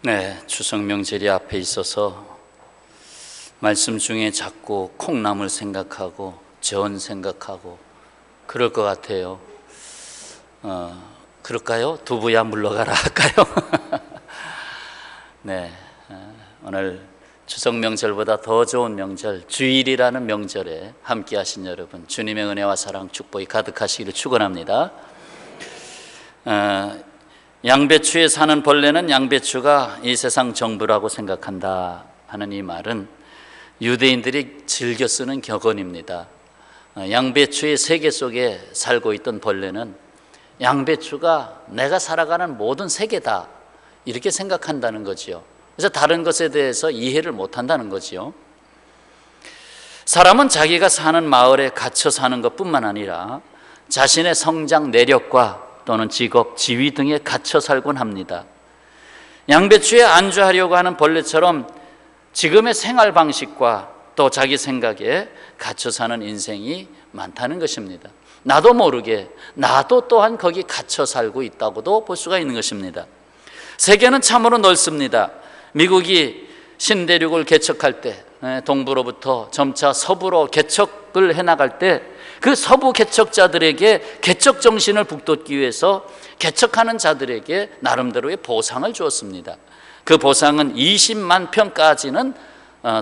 네, 추석 명절이 앞에 있어서 말씀 중에 자꾸 콩나물 생각하고 전 생각하고 그럴 것 같아요. 그럴까요? 두부야 물러가라 할까요? 네, 오늘 추석 명절보다 더 좋은 명절, 주일이라는 명절에 함께 하신 여러분, 주님의 은혜와 사랑, 축복이 가득하시기를 축원합니다. 양배추에 사는 벌레는 양배추가 이 세상 정부라고 생각한다 하는 이 말은 유대인들이 즐겨 쓰는 격언입니다. 양배추의 세계 속에 살고 있던 벌레는 양배추가 내가 살아가는 모든 세계다 이렇게 생각한다는 거지요. 그래서 다른 것에 대해서 이해를 못한다는 거지요. 사람은 자기가 사는 마을에 갇혀 사는 것뿐만 아니라 자신의 성장 내력과 또는 직업, 지위 등에 갇혀 살곤 합니다. 양배추에 안주하려고 하는 벌레처럼 지금의 생활 방식과 또 자기 생각에 갇혀 사는 인생이 많다는 것입니다. 나도 모르게 나도 또한 거기 갇혀 살고 있다고도 볼 수가 있는 것입니다. 세계는 참으로 넓습니다. 미국이 신대륙을 개척할 때 동부로부터 점차 서부로 개척을 해나갈 때 그 서부 개척자들에게 개척 정신을 북돋기 위해서 개척하는 자들에게 나름대로의 보상을 주었습니다. 그 보상은 20만 평까지는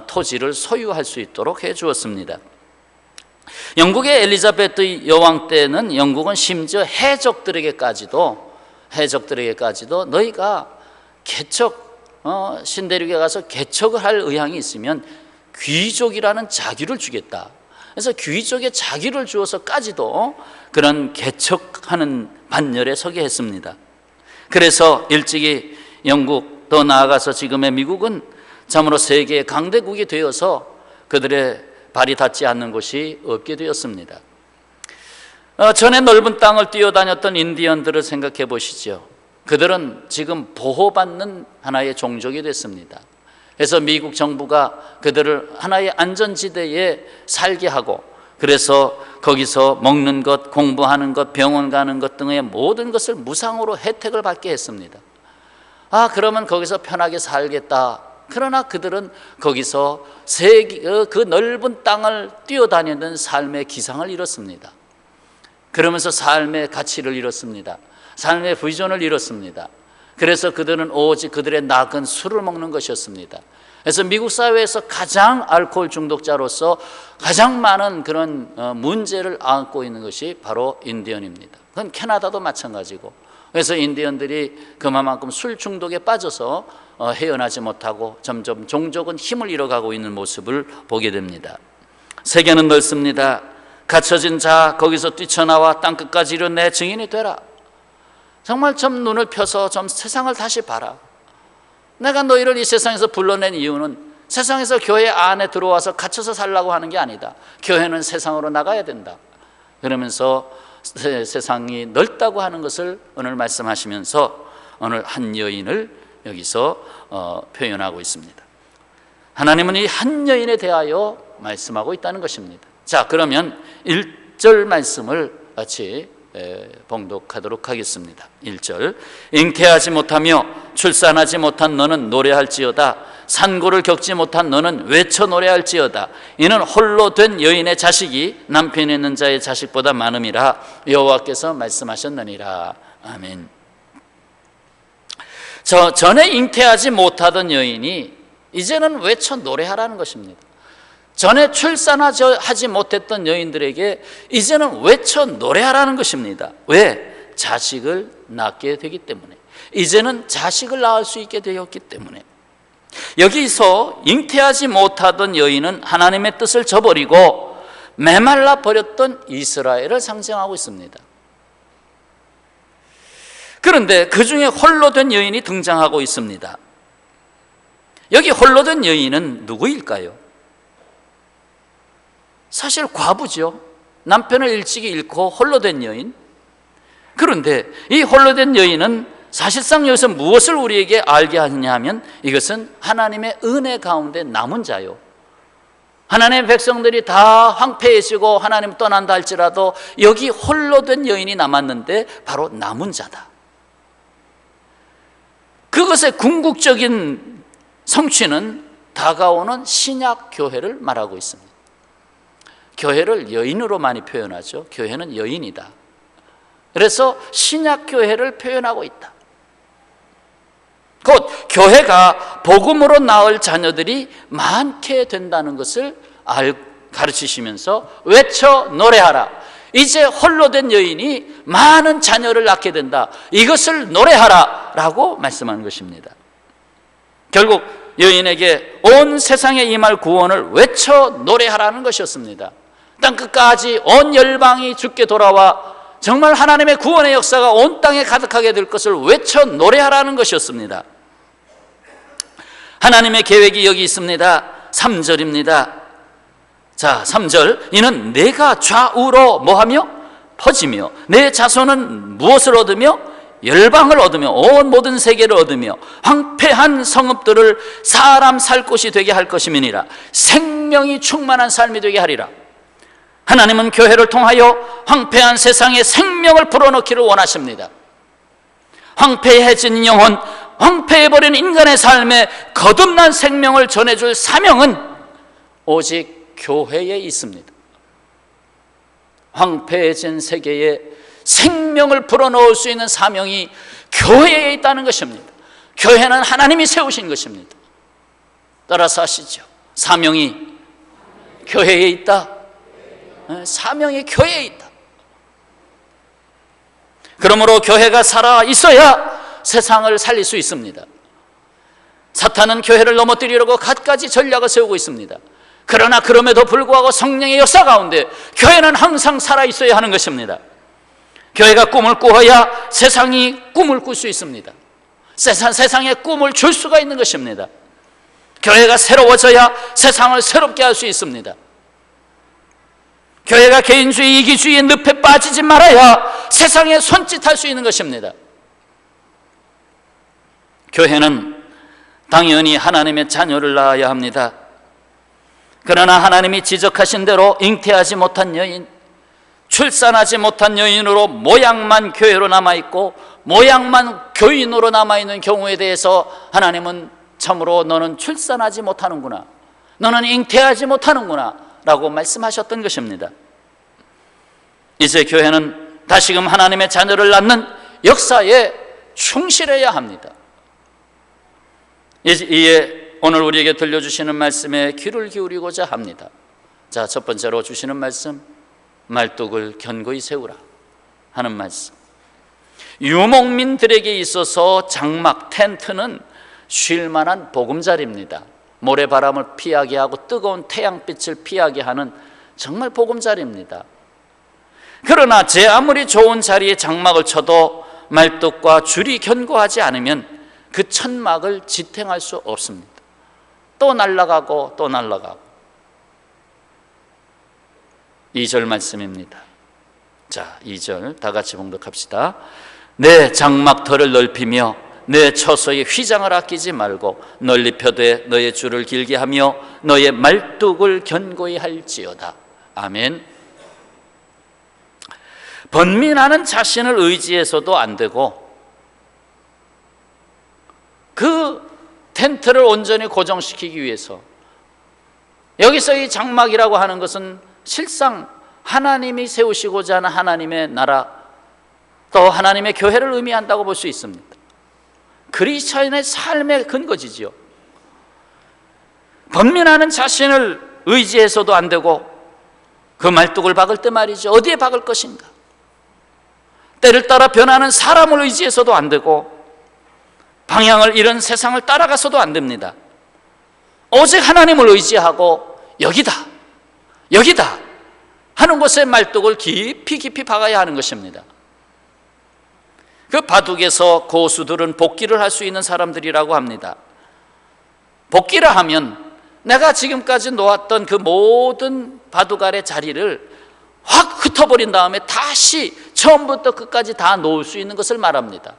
토지를 소유할 수 있도록 해 주었습니다. 영국의 엘리자베트 여왕 때는 영국은 심지어 해적들에게까지도 너희가 신대륙에 가서 개척을 할 의향이 있으면 귀족이라는 자기를 주겠다. 그래서 귀족의 자기를 주어서까지도 그런 개척하는 반열에 서게 했습니다. 그래서 일찍이 영국, 더 나아가서 지금의 미국은 참으로 세계의 강대국이 되어서 그들의 발이 닿지 않는 곳이 없게 되었습니다. 전에 넓은 땅을 뛰어다녔던 인디언들을 생각해 보시죠. 그들은 지금 보호받는 하나의 종족이 됐습니다. 그래서 미국 정부가 그들을 하나의 안전지대에 살게 하고, 그래서 거기서 먹는 것, 공부하는 것, 병원 가는 것 등의 모든 것을 무상으로 혜택을 받게 했습니다. 그러면 거기서 편하게 살겠다. 그러나 그들은 거기서 그 넓은 땅을 뛰어다니는 삶의 기상을 잃었습니다. 그러면서 삶의 가치를 잃었습니다. 삶의 비전을 잃었습니다. 그래서 그들은 오직 그들의 낙은 술을 먹는 것이었습니다. 그래서 미국 사회에서 가장 알코올 중독자로서 가장 많은 그런 문제를 안고 있는 것이 바로 인디언입니다. 그건 캐나다도 마찬가지고, 그래서 인디언들이 그만큼 술 중독에 빠져서 헤어나지 못하고 점점 종족은 힘을 잃어가고 있는 모습을 보게 됩니다. 세계는 넓습니다. 갇혀진 자 거기서 뛰쳐나와 땅끝까지 이른 내 증인이 되라. 정말 좀 눈을 펴서 좀 세상을 다시 봐라. 내가 너희를 이 세상에서 불러낸 이유는 세상에서 교회 안에 들어와서 갇혀서 살라고 하는 게 아니다. 교회는 세상으로 나가야 된다. 그러면서 세상이 넓다고 하는 것을 오늘 말씀하시면서 오늘 한 여인을 여기서 표현하고 있습니다. 하나님은 이 한 여인에 대하여 말씀하고 있다는 것입니다. 자, 그러면 1절 말씀을 같이 봉독하도록 하겠습니다. 1절, 잉태하지 못하며 출산하지 못한 너는 노래할지어다. 산고를 겪지 못한 너는 외쳐 노래할지어다. 이는 홀로 된 여인의 자식이 남편이 있는 자의 자식보다 많음이라 여호와께서 말씀하셨느니라. 아멘. 전에 잉태하지 못하던 여인이 이제는 외쳐 노래하라는 것입니다. 전에 출산하지 못했던 여인들에게 이제는 외쳐 노래하라는 것입니다. 왜? 자식을 낳게 되기 때문에, 이제는 자식을 낳을 수 있게 되었기 때문에. 여기서 잉태하지 못하던 여인은 하나님의 뜻을 저버리고 메말라 버렸던 이스라엘을 상징하고 있습니다. 그런데 그 중에 홀로 된 여인이 등장하고 있습니다. 여기 홀로 된 여인은 누구일까요? 사실 과부죠. 남편을 일찍이 잃고 홀로 된 여인. 그런데 이 홀로 된 여인은 사실상 여기서 무엇을 우리에게 알게 하느냐 하면 이것은 하나님의 은혜 가운데 남은 자요. 하나님의 백성들이 다 황폐해지고 하나님 떠난다 할지라도 여기 홀로 된 여인이 남았는데 바로 남은 자다. 그 그것의 궁극적인 성취는 다가오는 신약 교회를 말하고 있습니다. 교회를 여인으로 많이 표현하죠. 교회는 여인이다. 그래서 신약 교회를 표현하고 있다. 곧 교회가 복음으로 낳을 자녀들이 많게 된다는 것을 가르치시면서 외쳐 노래하라. 이제 홀로 된 여인이 많은 자녀를 낳게 된다. 이것을 노래하라 라고 말씀하는 것입니다. 결국 여인에게 온 세상에 임할 구원을 외쳐 노래하라는 것이었습니다. 땅끝까지 온 열방이 주께 돌아와 정말 하나님의 구원의 역사가 온 땅에 가득하게 될 것을 외쳐 노래하라는 것이었습니다. 하나님의 계획이 여기 있습니다. 3절입니다. 자, 3절. 이는 내가 좌우로 뭐하며? 퍼지며 내 자손은 무엇을 얻으며? 열방을 얻으며 온 모든 세계를 얻으며 황폐한 성읍들을 사람 살 곳이 되게 할 것임이니라. 생명이 충만한 삶이 되게 하리라. 하나님은 교회를 통하여 황폐한 세상에 생명을 불어넣기를 원하십니다. 황폐해진 영혼, 황폐해버린 인간의 삶에 거듭난 생명을 전해줄 사명은 오직 교회에 있습니다. 황폐해진 세계에 생명을 불어넣을 수 있는 사명이 교회에 있다는 것입니다. 교회는 하나님이 세우신 것입니다. 따라서 아시죠? 사명이 교회에 있다. 사명이 교회에 있다. 그러므로 교회가 살아 있어야 세상을 살릴 수 있습니다. 사탄은 교회를 넘어뜨리려고 갖가지 전략을 세우고 있습니다. 그러나 그럼에도 불구하고 성령의 역사 가운데 교회는 항상 살아있어야 하는 것입니다. 교회가 꿈을 꾸어야 세상이 꿈을 꿀 수 있습니다. 세상에 꿈을 줄 수가 있는 것입니다. 교회가 새로워져야 세상을 새롭게 할 수 있습니다. 교회가 개인주의, 이기주의의 늪에 빠지지 말아야 세상에 손짓할 수 있는 것입니다. 교회는 당연히 하나님의 자녀를 낳아야 합니다. 그러나 하나님이 지적하신 대로 잉태하지 못한 여인, 출산하지 못한 여인으로 모양만 교회로 남아있고 모양만 교인으로 남아있는 경우에 대해서 하나님은 참으로 너는 출산하지 못하는구나, 너는 잉태하지 못하는구나 라고 말씀하셨던 것입니다. 이제 교회는 다시금 하나님의 자녀를 낳는 역사에 충실해야 합니다. 이에 오늘 우리에게 들려주시는 말씀에 귀를 기울이고자 합니다. 자, 첫 번째로 주시는 말씀, 말뚝을 견고히 세우라 하는 말씀. 유목민들에게 있어서 장막, 텐트는 쉴만한 보금자리입니다. 모래바람을 피하게 하고 뜨거운 태양빛을 피하게 하는 정말 보금자리입니다. 그러나 제 아무리 좋은 자리에 장막을 쳐도 말뚝과 줄이 견고하지 않으면 그 천막을 지탱할 수 없습니다. 또 날아가고 또 날아가고. 2절 말씀입니다. 자, 2절 다 같이 봉독합시다. 내 장막터를 넓히며 내 처소의 휘장을 아끼지 말고 널리 펴되 너의 줄을 길게 하며 너의 말뚝을 견고히 할지어다. 아멘. 번민하는 자신을 의지해서도 안 되고 그 텐트를 온전히 고정시키기 위해서, 여기서 이 장막이라고 하는 것은 실상 하나님이 세우시고자 하는 하나님의 나라, 또 하나님의 교회를 의미한다고 볼 수 있습니다. 그리스도인의 삶의 근거지지요. 번민하는 자신을 의지해서도 안 되고 그 말뚝을 박을 때 말이죠, 어디에 박을 것인가? 때를 따라 변하는 사람을 의지해서도 안 되고 방향을 잃은 세상을 따라가서도 안 됩니다. 오직 하나님을 의지하고 여기다, 여기다 하는 곳에 말뚝을 깊이 깊이 박아야 하는 것입니다. 그 바둑에서 고수들은 복기를 할 수 있는 사람들이라고 합니다. 복기를 하면 내가 지금까지 놓았던 그 모든 바둑 아래 자리를 확 흩어버린 다음에 다시 처음부터 끝까지 다 놓을 수 있는 것을 말합니다.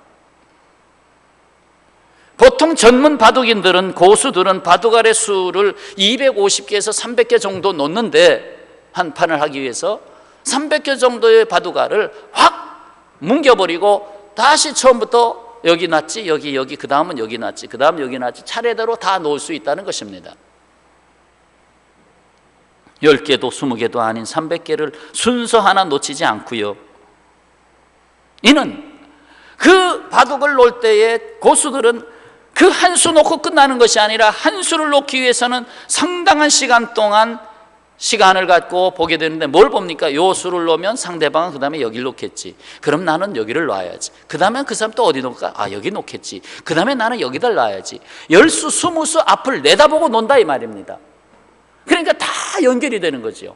보통 전문 바둑인들은, 고수들은 바둑 아래 수를 250개에서 300개 정도 놓는데, 한 판을 하기 위해서 300개 정도의 바둑알을 확 뭉겨버리고 다시 처음부터 여기 놨지, 여기, 그 다음은 여기 놨지, 그 다음 여기 놨지, 차례대로 다 놓을 수 있다는 것입니다. 10개도 20개도 아닌 300개를 순서 하나 놓치지 않고요. 이는 그 바둑을 놓을 때에 고수들은 그 한 수 놓고 끝나는 것이 아니라 한 수를 놓기 위해서는 상당한 시간 동안 시간을 갖고 보게 되는데, 뭘 봅니까? 요 수를 놓으면 상대방은 그 다음에 여기를 놓겠지. 그럼 나는 여기를 놔야지. 그 다음에 그 사람 또 어디 놓을까? 아, 여기 놓겠지. 그 다음에 나는 여기다 놔야지. 10수 20수 앞을 내다보고 논다 이 말입니다. 그러니까 다 연결이 되는 거죠.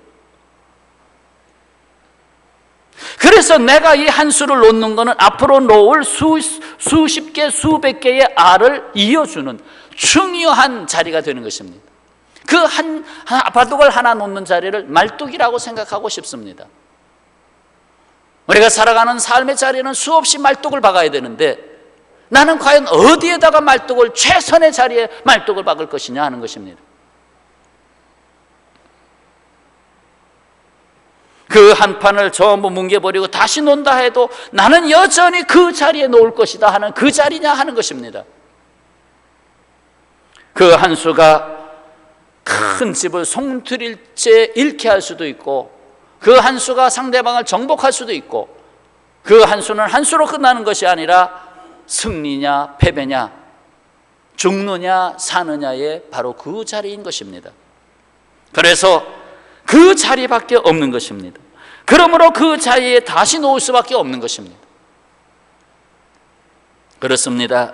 그래서 내가 이 한 수를 놓는 것은 앞으로 놓을 수십 개, 수백 개의 알을 이어주는 중요한 자리가 되는 것입니다. 그 바둑을 하나 놓는 자리를 말뚝이라고 생각하고 싶습니다. 우리가 살아가는 삶의 자리는 수없이 말뚝을 박아야 되는데, 나는 과연 어디에다가 말뚝을, 최선의 자리에 말뚝을 박을 것이냐 하는 것입니다. 그 한 판을 전부 뭉개버리고 다시 논다 해도 나는 여전히 그 자리에 놓을 것이다 하는, 그 자리냐 하는 것입니다. 그 한 수가 큰 집을 송두리째 잃게 할 수도 있고, 그 한 수가 상대방을 정복할 수도 있고, 그 한 수는 한 수로 끝나는 것이 아니라 승리냐 패배냐, 죽느냐 사느냐의 바로 그 자리인 것입니다. 그래서 그 자리밖에 없는 것입니다. 그러므로 그 자리에 다시 놓을 수밖에 없는 것입니다. 그렇습니다.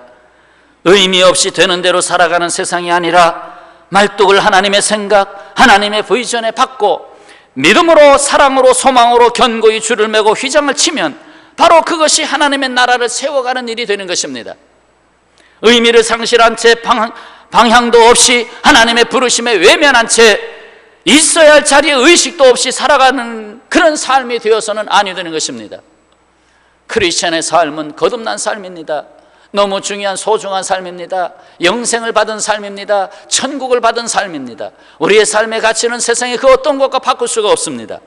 의미 없이 되는 대로 살아가는 세상이 아니라 말뚝을 하나님의 생각, 하나님의 비전에 받고 믿음으로, 사랑으로, 소망으로 견고히 줄을 매고 휘장을 치면 바로 그것이 하나님의 나라를 세워가는 일이 되는 것입니다. 의미를 상실한 채 방향도 없이 하나님의 부르심에 외면한 채 있어야 할 자리에 의식도 없이 살아가는 그런 삶이 되어서는 아니 되는 것입니다. 크리스천의 삶은 거듭난 삶입니다. 너무 중요한 소중한 삶입니다. 영생을 받은 삶입니다. 천국을 받은 삶입니다. 우리의 삶의 가치는 세상의 그 어떤 것과 바꿀 수가 없습니다.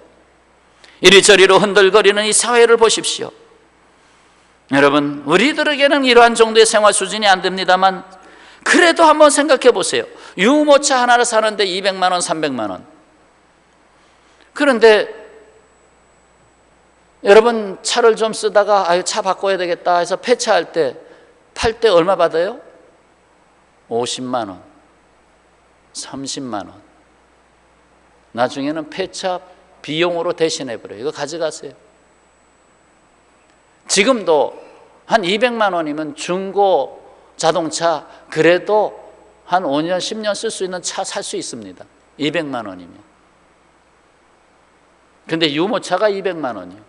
이리저리로 흔들거리는 이 사회를 보십시오. 여러분, 우리들에게는 이러한 정도의 생활 수준이 안 됩니다만, 그래도 한번 생각해 보세요. 유모차 하나를 사는데 200만 원, 300만 원. 그런데 여러분, 차를 좀 쓰다가 차 바꿔야 되겠다 해서 폐차할 때, 팔 때 얼마 받아요? 50만 원, 30만 원. 나중에는 폐차 비용으로 대신해 버려요. 이거 가져가세요. 지금도 한 200만 원이면 중고 자동차 그래도 한 5년, 10년 쓸 수 있는 차 살 수 있습니다. 200만 원이면. 근데 유모차가 200만 원이요.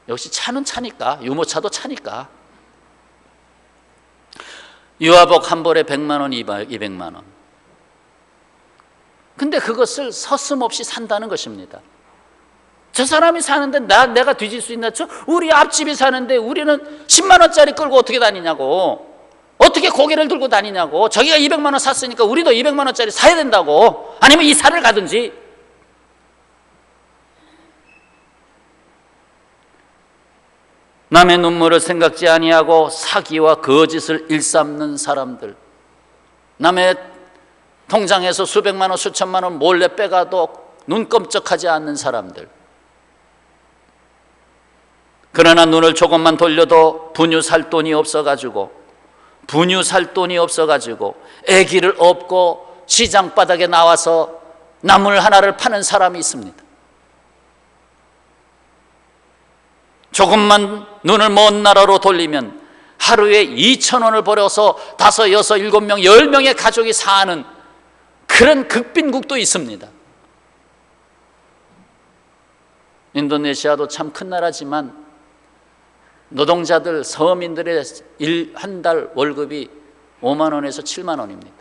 역시 차는 차니까, 유모차도 차니까. 유아복 한 벌에 100만 원, 200만 원. 근데 그것을 서슴없이 산다는 것입니다. 저 사람이 사는데 내가 뒤질 수 있나? 우리 앞집이 사는데 우리는 10만 원짜리 끌고 어떻게 다니냐고. 어떻게 고개를 들고 다니냐고. 저기가 200만 원 샀으니까 우리도 200만 원짜리 사야 된다고. 아니면 이사를 가든지. 남의 눈물을 생각지 아니하고 사기와 거짓을 일삼는 사람들, 남의 통장에서 수백만 원, 수천만 원 몰래 빼가도 눈 끔찍하지 않는 사람들, 그러나 눈을 조금만 돌려도 분유 살 돈이 없어가지고 아기를 업고 시장 바닥에 나와서 나물 하나를 파는 사람이 있습니다. 조금만 눈을 먼 나라로 돌리면 하루에 2,000원을 벌어서 5, 6, 7명, 10명의 가족이 사는 그런 극빈국도 있습니다. 인도네시아도 참 큰 나라지만 노동자들, 서민들의 한 달 월급이 5만 원에서 7만 원입니다.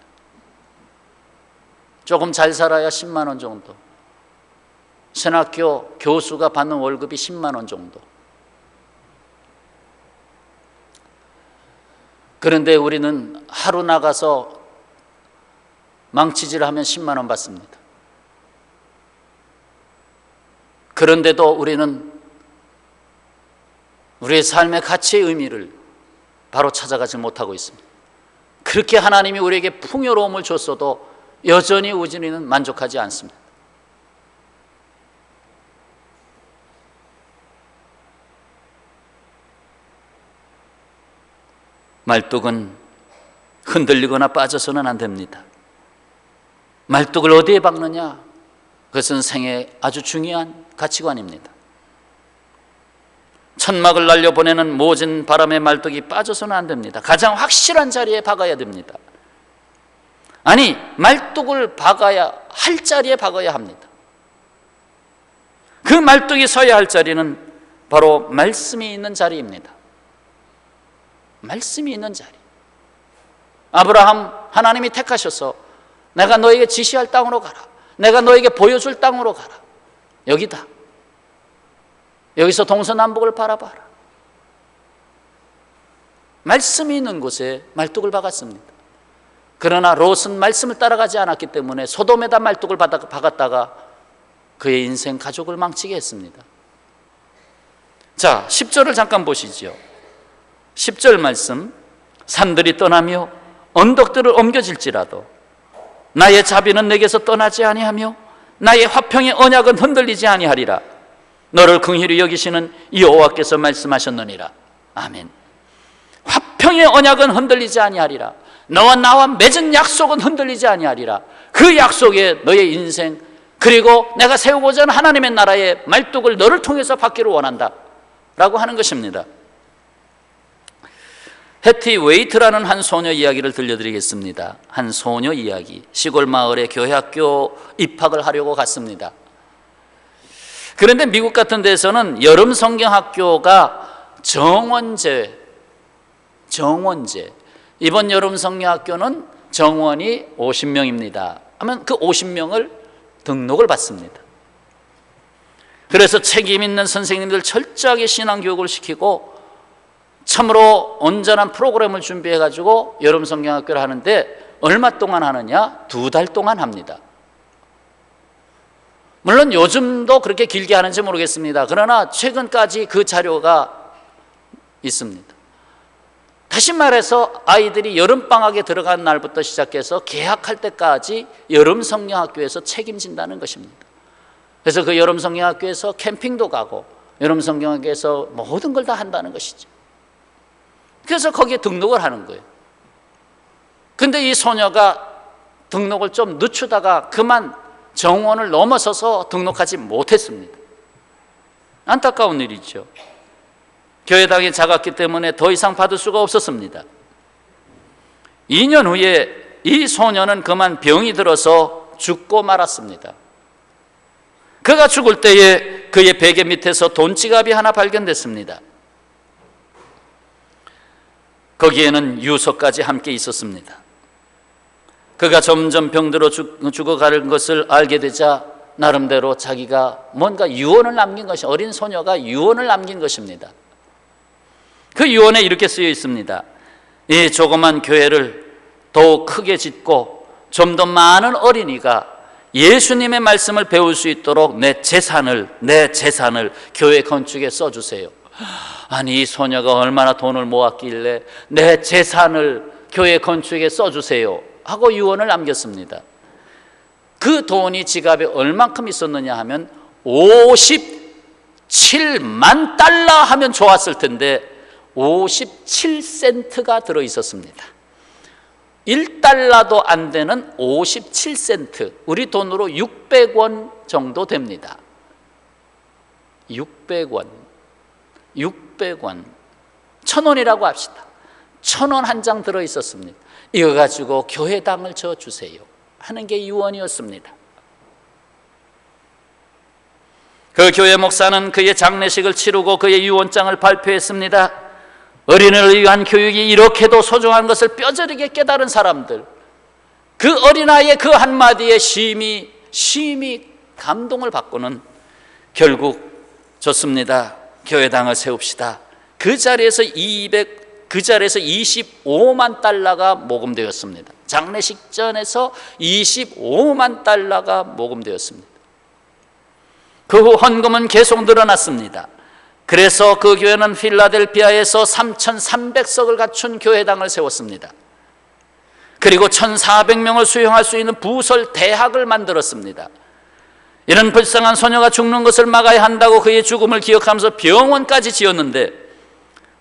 조금 잘 살아야 10만 원 정도. 신학교 교수가 받는 월급이 10만 원 정도. 그런데 우리는 하루 나가서 망치질하면 10만 원 받습니다. 그런데도 우리는 우리의 삶의 가치의 의미를 바로 찾아가지 못하고 있습니다. 그렇게 하나님이 우리에게 풍요로움을 줬어도 여전히 우진이는 만족하지 않습니다. 말뚝은 흔들리거나 빠져서는 안 됩니다. 말뚝을 어디에 박느냐? 그것은 생애의 아주 중요한 가치관입니다. 천막을 날려보내는 모진 바람에 말뚝이 빠져서는 안 됩니다. 가장 확실한 자리에 박아야 됩니다. 아니, 말뚝을 박아야 할 자리에 박아야 합니다. 그 말뚝이 서야 할 자리는 바로 말씀이 있는 자리입니다. 말씀이 있는 자리. 아브라함, 하나님이 택하셔서 내가 너에게 지시할 땅으로 가라, 내가 너에게 보여줄 땅으로 가라. 여기다. 여기서 동서남북을 바라봐라. 말씀이 있는 곳에 말뚝을 박았습니다. 그러나 롯은 말씀을 따라가지 않았기 때문에 소돔에다 말뚝을 박았다가 그의 인생 가족을 망치게 했습니다. 자, 10절을 잠깐 보시죠. 10절 말씀, 산들이 떠나며 언덕들을 옮겨질지라도 나의 자비는 내게서 떠나지 아니하며 나의 화평의 언약은 흔들리지 아니하리라. 너를 긍휼히 여기시는 여호와께서 말씀하셨느니라. 아멘. 화평의 언약은 흔들리지 아니하리라. 너와 나와 맺은 약속은 흔들리지 아니하리라. 그 약속에 너의 인생, 그리고 내가 세우고자 하는 하나님의 나라의 말뚝을 너를 통해서 받기를 원한다 라고 하는 것입니다. 해티 웨이트라는 한 소녀 이야기를 들려드리겠습니다. 한 소녀 이야기. 시골 마을에 교회학교 입학을 하려고 갔습니다. 그런데 미국 같은 데서는 여름 성경학교가 정원제. 이번 여름 성경학교는 정원이 50명입니다 하면 그 50명을 등록을 받습니다. 그래서 책임 있는 선생님들 철저하게 신앙교육을 시키고 참으로 온전한 프로그램을 준비해가지고 여름 성경학교를 하는데 얼마 동안 하느냐? 2달 동안 합니다. 물론 요즘도 그렇게 길게 하는지 모르겠습니다. 그러나 최근까지 그 자료가 있습니다. 다시 말해서 아이들이 여름방학에 들어간 날부터 시작해서 개학할 때까지 여름 성경학교에서 책임진다는 것입니다. 그래서 그 여름 성경학교에서 캠핑도 가고 여름 성경학교에서 모든 걸 다 한다는 것이죠. 그래서 거기에 등록을 하는 거예요. 근데 이 소녀가 등록을 좀 늦추다가 그만 정원을 넘어서서 등록하지 못했습니다. 안타까운 일이죠. 교회당이 작았기 때문에 더 이상 받을 수가 없었습니다. 2년 후에 이 소녀는 그만 병이 들어서 죽고 말았습니다. 그가 죽을 때에 그의 베개 밑에서 돈지갑이 하나 발견됐습니다. 거기에는 유서까지 함께 있었습니다. 그가 점점 병들어 죽어가는 것을 알게 되자 나름대로 자기가 뭔가 유언을 남긴 것이, 어린 소녀가 유언을 남긴 것입니다. 그 유언에 이렇게 쓰여 있습니다. 이 조그만 교회를 더욱 크게 짓고 좀 더 많은 어린이가 예수님의 말씀을 배울 수 있도록 내 재산을 교회 건축에 써주세요. 아니, 이 소녀가 얼마나 돈을 모았길래 내 재산을 교회 건축에 써주세요 하고 유언을 남겼습니다. 그 돈이 지갑에 얼만큼 있었느냐 하면 57만 달러 하면 좋았을 텐데 57센트가 들어있었습니다. 1달러도 안 되는 57센트, 우리 돈으로 600원 정도 됩니다. 600원 1,000원이라고 합시다. 1,000원 한 장 들어있었습니다. 이거 가지고 교회당을 져주세요 하는 게 유언이었습니다. 그 교회 목사는 그의 장례식을 치르고 그의 유언장을 발표했습니다. 어린이를 위한 교육이 이렇게도 소중한 것을 뼈저리게 깨달은 사람들, 그 어린아이의 그 한마디에 심히 감동을 받고는 결국 좋습니다, 교회당을 세웁시다. 그 자리에서 25만 달러가 모금되었습니다. 장례식 전에서 25만 달러가 모금되었습니다. 그 후 헌금은 계속 늘어났습니다. 그래서 그 교회는 필라델피아에서 3,300석을 갖춘 교회당을 세웠습니다. 그리고 1,400명을 수용할 수 있는 부설 대학을 만들었습니다. 이런 불쌍한 소녀가 죽는 것을 막아야 한다고 그의 죽음을 기억하면서 병원까지 지었는데,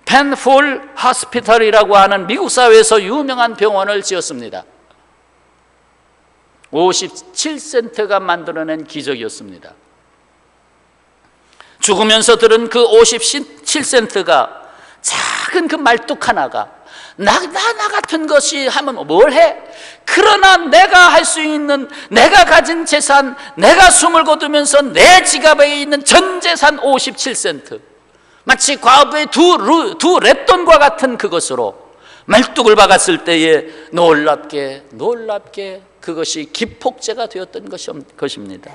펜홀 하스피털이라고 하는 미국 사회에서 유명한 병원을 지었습니다. 57센트가 만들어낸 기적이었습니다. 죽으면서 들은 그 57센트가 작은 그 말뚝 하나가 나 같은 것이 하면 뭘 해? 그러나 내가 할 수 있는, 내가 가진 재산, 내가 숨을 거두면서 내 지갑에 있는 전 재산 57센트, 마치 과부의 두 랩돈과 같은 그것으로 말뚝을 박았을 때에 놀랍게 그것이 기폭제가 되었던 것입니다.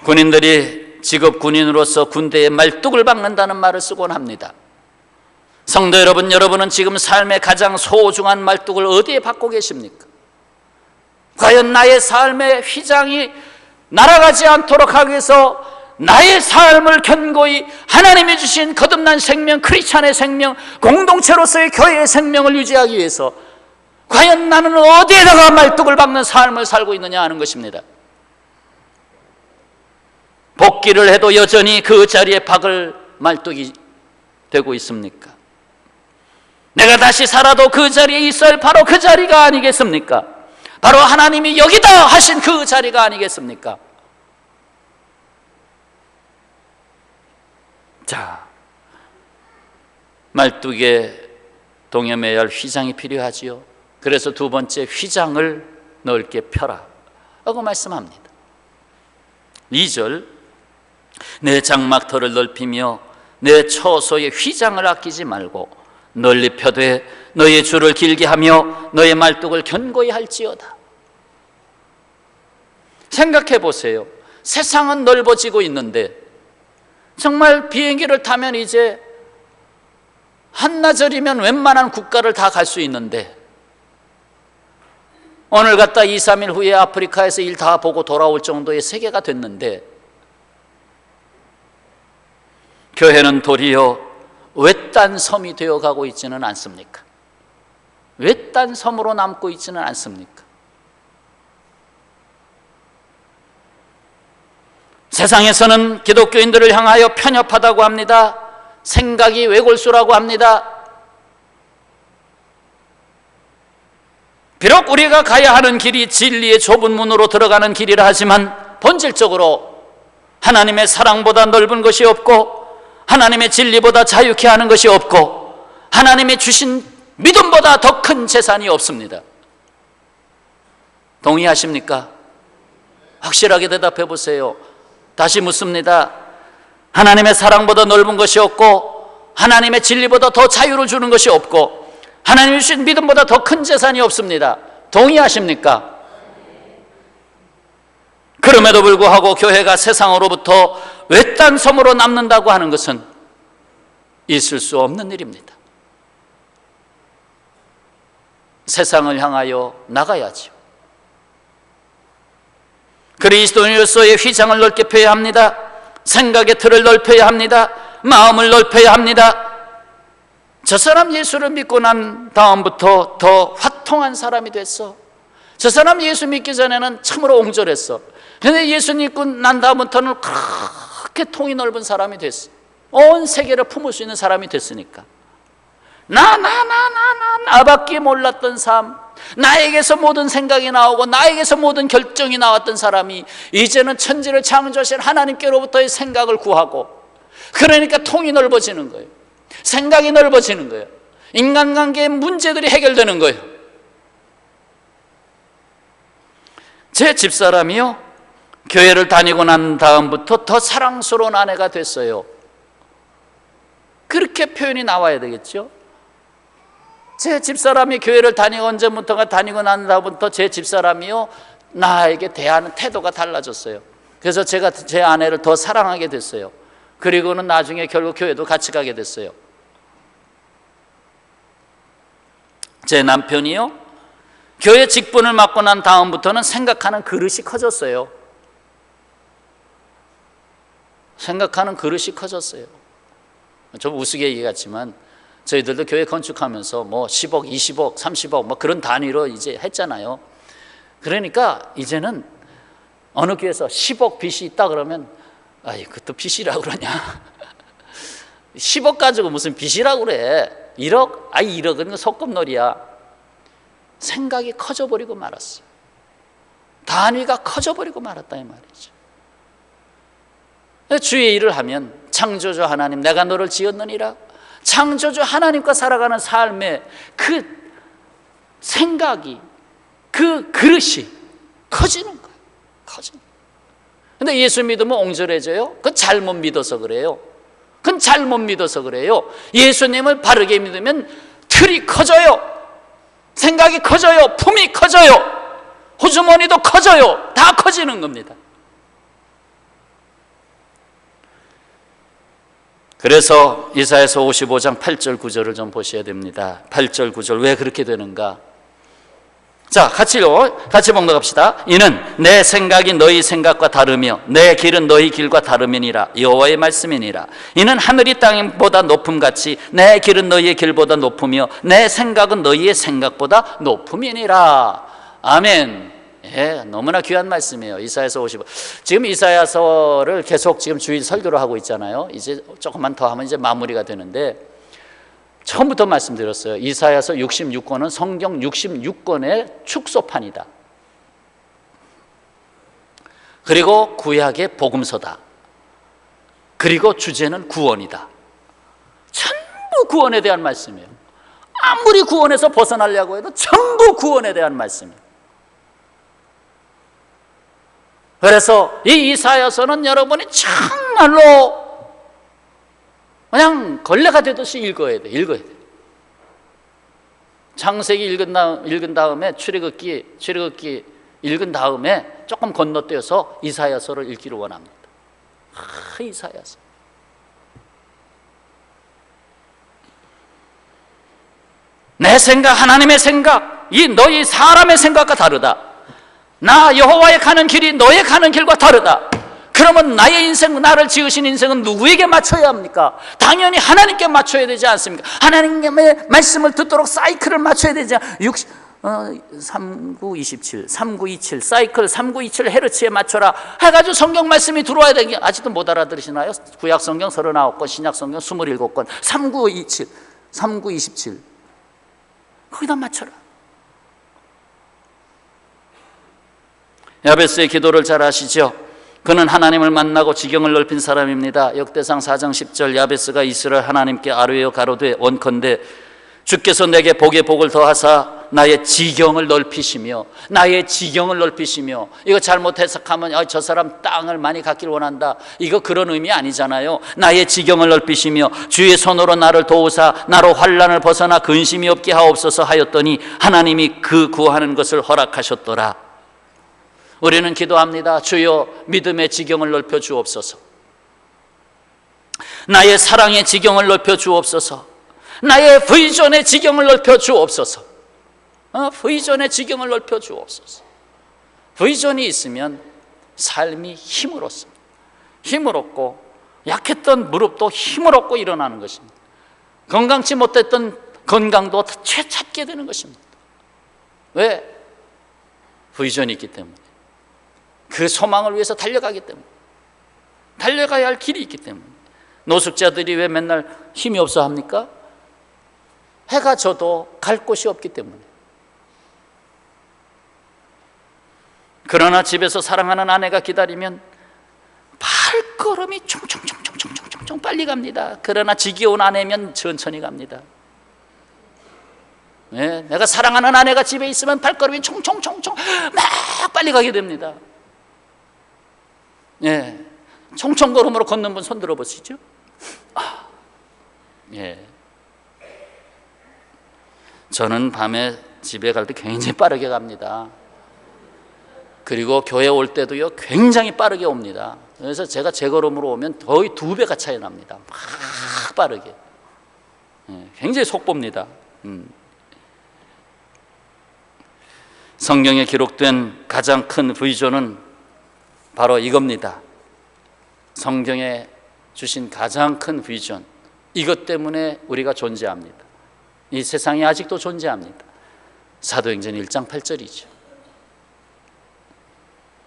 군인들이 직업 군인으로서 군대에 말뚝을 박는다는 말을 쓰곤 합니다. 성도 여러분, 여러분은 지금 삶의 가장 소중한 말뚝을 어디에 박고 계십니까? 과연 나의 삶의 휘장이 날아가지 않도록 하기 위해서 나의 삶을 견고히 하나님이 주신 거듭난 생명, 크리스찬의 생명, 공동체로서의 교회의 생명을 유지하기 위해서 과연 나는 어디에다가 말뚝을 박는 삶을 살고 있느냐 하는 것입니다. 복귀를 해도 여전히 그 자리에 박을 말뚝이 되고 있습니까? 내가 다시 살아도 그 자리에 있어야 할 바로 그 자리가 아니겠습니까? 바로 하나님이 여기다 하신 그 자리가 아니겠습니까? 자, 말뚝에 동여매야 할 휘장이 필요하지요. 그래서 두 번째, 휘장을 넓게 펴라 라고 말씀합니다. 2절, 내 장막터를 넓히며 내 처소의 휘장을 아끼지 말고 널리 펴되 너의 줄을 길게 하며 너의 말뚝을 견고히 할지어다. 생각해 보세요. 세상은 넓어지고 있는데 정말 비행기를 타면 이제 한나절이면 웬만한 국가를 다 갈 수 있는데, 오늘 갔다 2, 3일 후에 아프리카에서 일 다 보고 돌아올 정도의 세계가 됐는데, 교회는 도리어 외딴 섬이 되어가고 있지는 않습니까? 외딴 섬으로 남고 있지는 않습니까? 세상에서는 기독교인들을 향하여 편협하다고 합니다. 생각이 외골수라고 합니다. 비록 우리가 가야 하는 길이 진리의 좁은 문으로 들어가는 길이라 하지만 본질적으로 하나님의 사랑보다 넓은 것이 없고 하나님의 진리보다 자유케 하는 것이 없고 하나님이 주신 믿음보다 더 큰 재산이 없습니다. 동의하십니까? 확실하게 대답해 보세요. 다시 묻습니다. 하나님의 사랑보다 넓은 것이 없고 하나님의 진리보다 더 자유를 주는 것이 없고 하나님이 주신 믿음보다 더 큰 재산이 없습니다. 동의하십니까? 그럼에도 불구하고 교회가 세상으로부터 외딴 섬으로 남는다고 하는 것은 있을 수 없는 일입니다. 세상을 향하여 나가야죠. 그리스도인으로서의 휘장을 넓게 펴야 합니다. 생각의 틀을 넓혀야 합니다. 마음을 넓혀야 합니다. 저 사람 예수를 믿고 난 다음부터 더 화통한 사람이 됐어. 저 사람 예수 믿기 전에는 참으로 옹졸했어. 그런데 예수 믿고 난 다음부터는 그렇게 통이 넓은 사람이 됐어. 온 세계를 품을 수 있는 사람이 됐으니까. 나밖에 몰랐던 삶, 나에게서 모든 생각이 나오고 나에게서 모든 결정이 나왔던 사람이 이제는 천지를 창조하신 하나님께로부터의 생각을 구하고, 그러니까 통이 넓어지는 거예요. 생각이 넓어지는 거예요. 인간관계의 문제들이 해결되는 거예요. 제 집사람이요, 교회를 다니고 난 다음부터 더 사랑스러운 아내가 됐어요. 그렇게 표현이 나와야 되겠죠. 제 집사람이 교회를 다니고 언제부터가 다니고 난 다음부터 제 집사람이요, 나에게 대하는 태도가 달라졌어요. 그래서 제가 제 아내를 더 사랑하게 됐어요. 그리고는 나중에 결국 교회도 같이 가게 됐어요. 제 남편이요, 교회 직분을 맡고 난 다음부터는 생각하는 그릇이 커졌어요. 생각하는 그릇이 커졌어요. 좀 우스개 얘기 같지만 저희들도 교회 건축하면서 뭐 10억, 20억, 30억 뭐 그런 단위로 이제 했잖아요. 그러니까 이제는 어느 교회에서 10억 빚이 있다 그러면 아이 그것도 빚이라고 그러냐. 10억 가지고 무슨 빚이라고 그래. 1억? 아이 1억은 소꿉놀이야. 생각이 커져버리고 말았어요. 단위가 커져버리고 말았다 이 말이죠. 주의 일을 하면 창조주 하나님 내가 너를 지었느니라. 창조주 하나님과 살아가는 삶의 그 생각이 그 그릇이 커지는 거예요. 커지는 거예요. 근데 예수 믿으면 옹졸해져요? 그건 잘못 믿어서 그래요. 그건 잘못 믿어서 그래요. 예수님을 바르게 믿으면 틀이 커져요. 생각이 커져요. 품이 커져요. 호주머니도 커져요. 다 커지는 겁니다. 그래서 이사야서 55장 8절 9절을 좀 보셔야 됩니다. 8절 9절 왜 그렇게 되는가? 자, 같이 봉독합시다. 이는 내 생각이 너희 생각과 다르며 내 길은 너희 길과 다름이니라. 여호와의 말씀이니라. 이는 하늘이 땅보다 높음같이 내 길은 너희의 길보다 높으며 내 생각은 너희의 생각보다 높음이니라. 아멘. 예, 너무나 귀한 말씀이에요. 이사야서 55. 지금 이사야서를 계속 지금 주일 설교를 하고 있잖아요. 이제 조금만 더 하면 이제 마무리가 되는데 처음부터 말씀드렸어요. 이사야서 66권은 성경 66권의 축소판이다. 그리고 구약의 복음서다. 그리고 주제는 구원이다. 전부 구원에 대한 말씀이에요. 아무리 구원에서 벗어나려고 해도 전부 구원에 대한 말씀이에요. 그래서 이 이사야서는 여러분이 정말로 그냥 걸레가 되듯이 읽어야 돼. 창세기 읽은 다음에 출애굽기 읽은 다음에 조금 건너뛰어서 이사야서를 읽기를 원합니다. 이사야서. 내 생각, 하나님의 생각, 이 너희 사람의 생각과 다르다. 나 여호와의 가는 길이 너의 가는 길과 다르다. 그러면 나의 인생, 나를 지으신 인생은 누구에게 맞춰야 합니까? 당연히 하나님께 맞춰야 되지 않습니까? 하나님의 말씀을 듣도록 사이클을 맞춰야 되지 않습니까? 3927, 3927 사이클 3927 헤르츠에 맞춰라 해가지고 성경 말씀이 들어와야 되는 게 아직도 못 알아들으시나요? 구약 성경 39권, 신약 성경 27권 3927, 3927 거기다 맞춰라. 야베스의 기도를 잘 아시죠? 그는 하나님을 만나고 지경을 넓힌 사람입니다. 역대상 4장 10절 야베스가 이스라엘 하나님께 아뢰어 가로되 원컨대 주께서 내게 복에 복을 더하사 나의 지경을 넓히시며 이거 잘못 해석하면 저 사람 땅을 많이 갖기를 원한다. 이거 그런 의미 아니잖아요. 나의 지경을 넓히시며 주의 손으로 나를 도우사 나로 환난을 벗어나 근심이 없게 하옵소서 하였더니 하나님이 그 구하는 것을 허락하셨더라. 우리는 기도합니다. 주여 믿음의 지경을 넓혀 주옵소서. 나의 사랑의 지경을 넓혀 주옵소서. 나의 비전의 지경을 넓혀 주옵소서. 비전의 지경을 넓혀 주옵소서. 비전이 있으면 삶이 힘을 얻습니다. 힘을 얻고 약했던 무릎도 힘을 얻고 일어나는 것입니다. 건강치 못했던 건강도 되찾게 되는 것입니다. 왜? 비전이 있기 때문에. 그 소망을 위해서 달려가기 때문에, 달려가야 할 길이 있기 때문에. 노숙자들이 왜 맨날 힘이 없어 합니까? 해가 져도 갈 곳이 없기 때문에. 그러나 집에서 사랑하는 아내가 기다리면 발걸음이 총총총총총총총 빨리 갑니다. 그러나 지겨운 아내면 천천히 갑니다. 네, 내가 사랑하는 아내가 집에 있으면 발걸음이 총총총총 막 빨리 가게 됩니다. 예, 총총걸음으로 걷는 분 손 들어보시죠. 예, 저는 밤에 집에 갈 때 굉장히 빠르게 갑니다. 그리고 교회 올 때도요 굉장히 빠르게 옵니다. 그래서 제가 제 걸음으로 오면 거의 2배가 차이 납니다. 막 빠르게. 예, 굉장히 속보입니다. 성경에 기록된 가장 큰 비전은 바로 이겁니다. 성경에 주신 가장 큰 비전, 이것 때문에 우리가 존재합니다. 이 세상이 아직도 존재합니다. 사도행전 1장 8절이죠.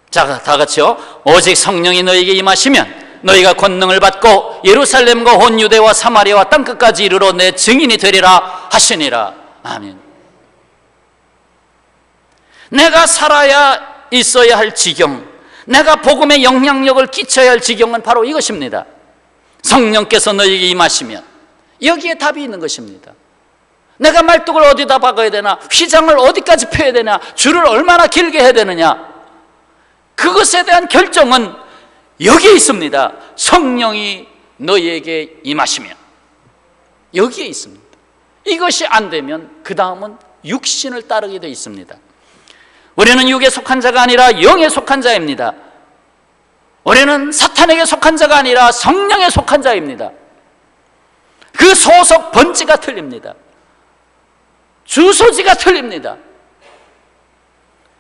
자, 다 같이요. 오직 성령이 너희에게 임하시면 너희가 권능을 받고 예루살렘과 온 유대와 사마리아와 땅끝까지 이르러 내 증인이 되리라 하시니라. 아멘. 내가 살아야 있어야 할 지경, 내가 복음의 영향력을 끼쳐야 할 지경은 바로 이것입니다. 성령께서 너희에게 임하시면 여기에 답이 있는 것입니다. 내가 말뚝을 어디다 박아야 되나, 휘장을 어디까지 펴야 되냐, 줄을 얼마나 길게 해야 되느냐, 그것에 대한 결정은 여기에 있습니다. 성령이 너희에게 임하시면 여기에 있습니다. 이것이 안 되면 그 다음은 육신을 따르게 되어 있습니다. 우리는 육에 속한 자가 아니라 영에 속한 자입니다. 우리는 사탄에게 속한 자가 아니라 성령에 속한 자입니다. 그 소속 번지가 틀립니다. 주소지가 틀립니다.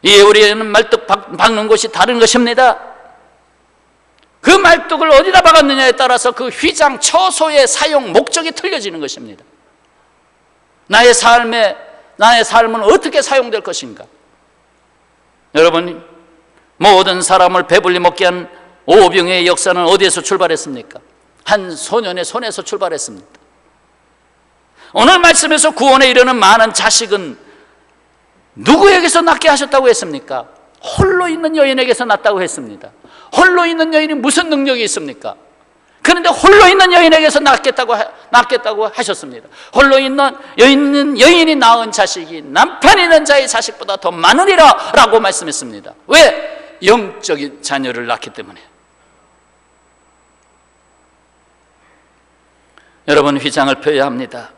예, 우리는 말뚝 박는 곳이 다른 것입니다. 그 말뚝을 어디다 박았느냐에 따라서 그 휘장 처소의 사용 목적이 틀려지는 것입니다. 나의 삶은 어떻게 사용될 것인가? 여러분, 모든 사람을 배불리 먹게 한 오병의 역사는 어디에서 출발했습니까? 한 소년의 손에서 출발했습니다. 오늘 말씀에서 구원에 이르는 많은 자식은 누구에게서 낳게 하셨다고 했습니까? 홀로 있는 여인에게서 낳았다고 했습니다. 홀로 있는 여인이 무슨 능력이 있습니까? 그런데 홀로 있는 여인에게서 낳겠다고 하셨습니다. 홀로 있는 여인이 낳은 자식이 남편 있는 자의 자식보다 더 많으리라 라고 말씀했습니다. 왜? 영적인 자녀를 낳기 때문에. 여러분, 휘장을 펴야 합니다.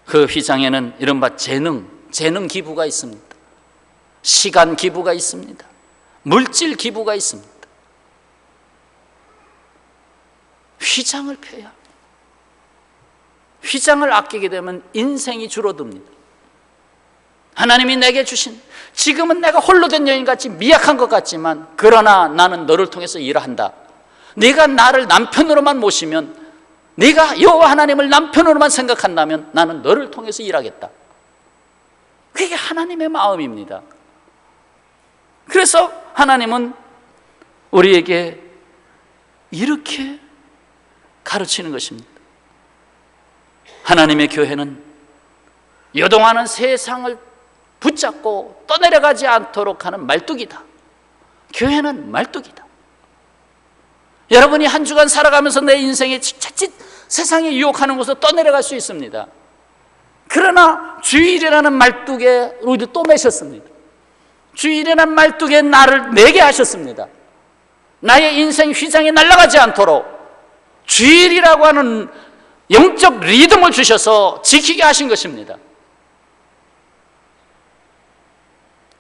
그 휘장에는 이른바 재능 기부가 있습니다. 시간 기부가 있습니다. 물질 기부가 있습니다. 휘장을 펴야 합니다. 휘장을 아끼게 되면 인생이 줄어듭니다. 하나님이 내게 주신, 지금은 내가 홀로 된 여인같이 미약한 것 같지만 그러나 나는 너를 통해서 일한다. 네가 나를 남편으로만 모시면, 네가 여호와 하나님을 남편으로만 생각한다면 나는 너를 통해서 일하겠다. 그게 하나님의 마음입니다. 그래서 하나님은 우리에게 이렇게 가르치는 것입니다. 하나님의 교회는 요동하는 세상을 붙잡고 떠내려가지 않도록 하는 말뚝이다. 교회는 말뚝이다. 여러분이 한 주간 살아가면서 내 인생에 자칫 세상에 유혹하는 곳으로 떠내려갈 수 있습니다. 그러나 주일이라는 말뚝에 우리도 또 매셨습니다. 주일이라는 말뚝에 나를 매게 하셨습니다. 나의 인생 휘장이 날아가지 않도록 주일이라고 하는 영적 리듬을 주셔서 지키게 하신 것입니다.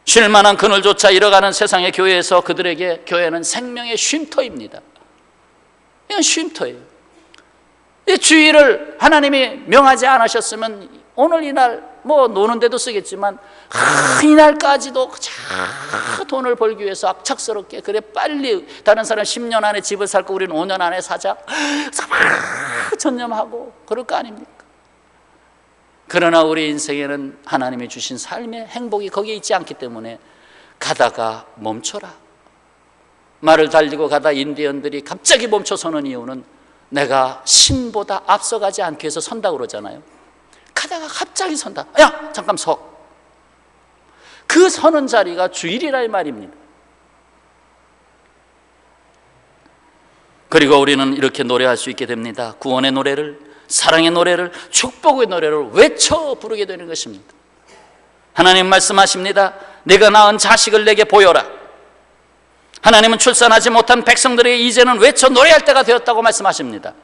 쉴 만한 그늘조차 잃어가는 세상의 교회에서 그들에게 교회는 생명의 쉼터입니다. 이건 쉼터예요. 이 주일을 하나님이 명하지 않으셨으면 오늘 이날 노는 데도 쓰겠지만 이날까지도 돈을 벌기 위해서 악착스럽게, 그래 빨리 다른 사람 10년 안에 집을 살 거 우리는 5년 안에 사자, 전념하고 그럴 거 아닙니까? 그러나 우리 인생에는 하나님이 주신 삶의 행복이 거기에 있지 않기 때문에 가다가 멈춰라. 말을 달리고 가다 인디언들이 갑자기 멈춰서는 이유는 내가 신보다 앞서가지 않기 위해서 선다고 그러잖아요. 가다가 갑자기 선다. 야, 잠깐 서. 그 서는 자리가 주일이라 이 말입니다. 그리고 우리는 이렇게 노래할 수 있게 됩니다. 구원의 노래를, 사랑의 노래를, 축복의 노래를 외쳐 부르게 되는 것입니다. 하나님 말씀하십니다. 내가 낳은 자식을 내게 보여라. 하나님은 출산하지 못한 백성들에게 이제는 외쳐 노래할 때가 되었다고 말씀하십니다.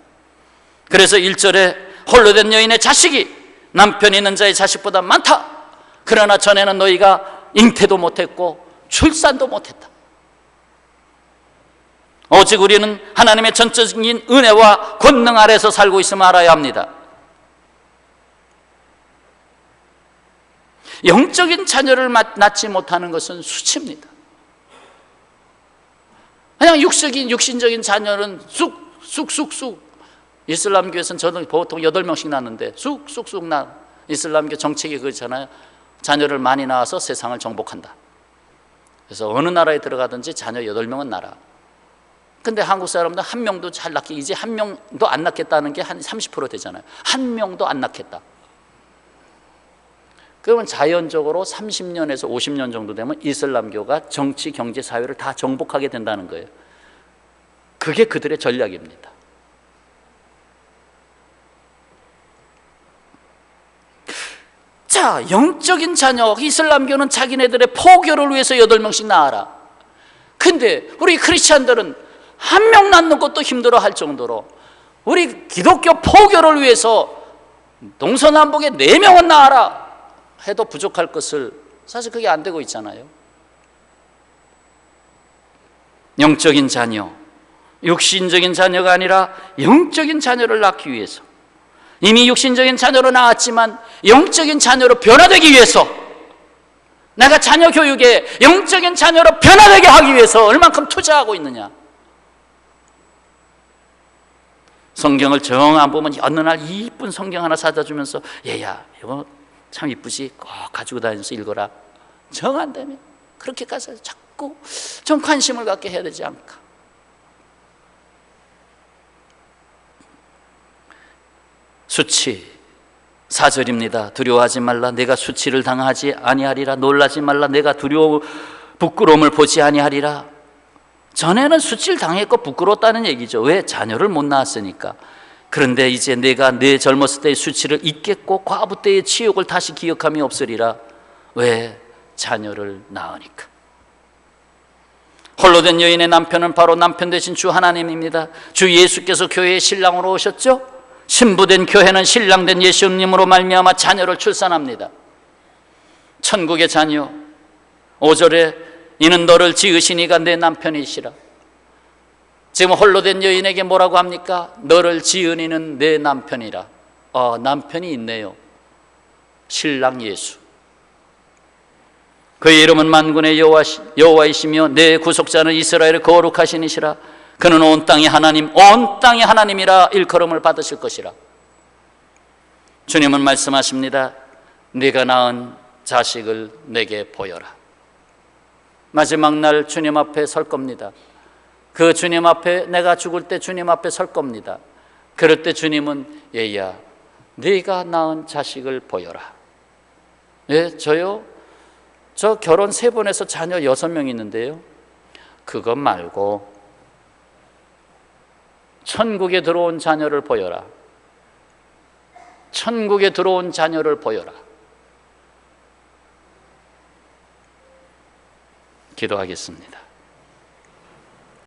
그래서 1절에 홀로 된 여인의 자식이 남편 있는 자의 자식보다 많다. 그러나 전에는 너희가 잉태도 못했고 출산도 못했다. 오직 우리는 하나님의 전적인 은혜와 권능 아래서 살고 있음을 알아야 합니다. 영적인 자녀를 낳지 못하는 것은 수치입니다. 그냥 육신적인 자녀는 쑥쑥쑥. 이슬람교에서는 저는 보통 8명씩 낳는데 쑥쑥쑥 이슬람교 정책이 그렇잖아요. 자녀를 많이 낳아서 세상을 정복한다. 그래서 어느 나라에 들어가든지 자녀 8명은 낳아. 근데 한국 사람들 한 명도 잘 낳기, 이제 한 명도 안 낳겠다는 게 한 30% 되잖아요. 한 명도 안 낳겠다. 그러면 자연적으로 30년에서 50년 정도 되면 이슬람교가 정치, 경제, 사회를 다 정복하게 된다는 거예요. 그게 그들의 전략입니다. 자, 영적인 자녀, 이슬람교는 자기네들의 포교를 위해서 8명씩 낳아라. 근데 우리 크리스찬들은 한 명 낳는 것도 힘들어 할 정도로 우리 기독교 포교를 위해서 동서남북에 4명은 낳아라 해도 부족할 것을, 사실 그게 안 되고 있잖아요. 영적인 자녀, 육신적인 자녀가 아니라 영적인 자녀를 낳기 위해서, 이미 육신적인 자녀로 낳았지만 영적인 자녀로 변화되기 위해서, 내가 자녀 교육에 영적인 자녀로 변화되게 하기 위해서 얼만큼 투자하고 있느냐. 성경을 정 안 보면 어느 날 이쁜 성경 하나 사다 주면서 얘야 이거 참 이쁘지, 꼭 가지고 다니면서 읽어라. 정 안 되면 그렇게까지 자꾸 좀 관심을 갖게 해야 되지 않을까. 수치 4절입니다. 두려워하지 말라. 내가 수치를 당하지 아니하리라. 놀라지 말라. 내가 부끄러움을 보지 아니하리라. 전에는 수치를 당했고 부끄러웠다는 얘기죠. 왜? 자녀를 못 낳았으니까. 그런데 이제 내가 내 젊었을 때의 수치를 잊겠고 과부 때의 치욕을 다시 기억함이 없으리라. 왜? 자녀를 낳으니까. 홀로 된 여인의 남편은 바로 남편 되신 주 하나님입니다. 주 예수께서 교회의 신랑으로 오셨죠. 신부된 교회는 신랑된 예수님으로 말미암아 자녀를 출산합니다. 천국의 자녀. 5절에 이는 너를 지으신 이가 내 남편이시라. 지금 홀로 된 여인에게 뭐라고 합니까? 너를 지은 이는 내 남편이라. 남편이 있네요. 신랑 예수. 그의 이름은 만군의 여호와이시며 내 구속자는 이스라엘의 거룩하신 이시라. 그는 온 땅의 하나님이라 일컬음을 받으실 것이라. 주님은 말씀하십니다. 네가 낳은 자식을 내게 보여라. 마지막 날 주님 앞에 설 겁니다. 그 주님 앞에, 내가 죽을 때 주님 앞에 설 겁니다. 그럴 때 주님은 얘야 네가 낳은 자식을 보여라. 예, 저요? 저 결혼 3번 해서 자녀 6명 있는데요, 그것 말고 천국에 들어온 자녀를 보여라. 천국에 들어온 자녀를 보여라. 기도하겠습니다.